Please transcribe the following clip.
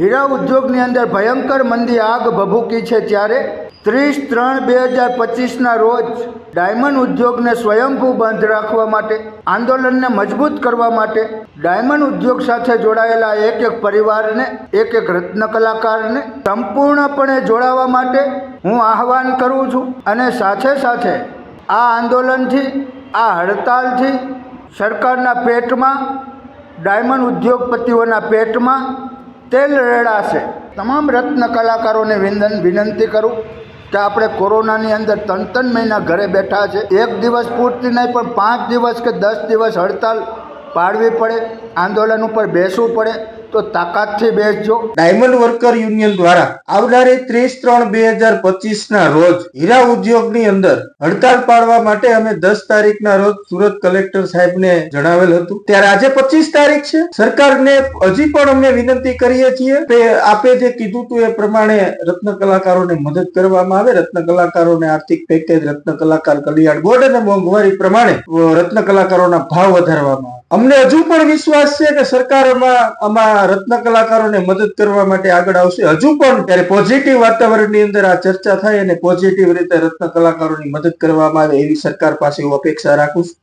હીરા ઉદ્યોગની અંદર ભયંકર મંદી આગ ભભૂકી છે ત્યારે 30/3/2025ના રોજ ડાયમંડ ઉદ્યોગને સ્વયંભૂ બંધ રાખવા માટે, આંદોલનને મજબૂત કરવા માટે ડાયમંડ ઉદ્યોગ સાથે જોડાયેલા એક એક પરિવારને, એક એક રત્ન કલાકારને સંપૂર્ણપણે જોડાવા માટે હું આહવાન કરું છું. અને સાથે સાથે આ આંદોલનથી, આ હડતાલથી સરકારના પેટમાં, ડાયમંડ ઉદ્યોગપતિઓના પેટમાં તેલ રેડાશે. તમામ રત્ન કલાકારોને વિનંતી કરું કે આપણે કોરોનાની અંદર 3 મહિના ઘરે બેઠા છે. એક દિવસ પૂરતી નહીં પણ 5 દિવસ કે 10 દિવસ હડતાલ પાડવી પડે, આંદોલન ઉપર બેસવું પડે તો તાકાતથી બેસજો. ડાયમંડ વર્કર યુનિયન દ્વારા આવનારી 30/3/2025ના રોજ હીરા ઉદ્યોગની અંદર હડતાલ પાડવા માટે અમે 10 તારીખના રોજ સુરત કલેક્ટર સાહેબને જણાવેલ હતું. ત્યારે આજે 25 તારીખ છે. સરકારને હજી પણ અમે વિનંતી કરીએ છીએ કે આપે જે કીધું હતું એ પ્રમાણે રત્ન કલાકારોને મદદ કરવામાં આવે. રત્ન કલાકારોને આર્થિક પેકેજ, રત્ન કલાકાર કલ્યાણ બોર્ડ અને મોંઘવારી પ્રમાણે રત્ન કલાકારોના ભાવ વધારવામાં આવે. અમને હજુ પણ વિશ્વાસ છે કે સરકાર આમાં રત્ન કલાકારોને મદદ કરવા માટે આગળ આવશે. હજુ પણ ત્યારે પોઝિટિવ વાતાવરણની અંદર આ ચર્ચા થાય અને પોઝિટિવ રીતે રત્ન કલાકારોની મદદ કરવામાં આવે એવી સરકાર પાસે હું અપેક્ષા રાખું છું.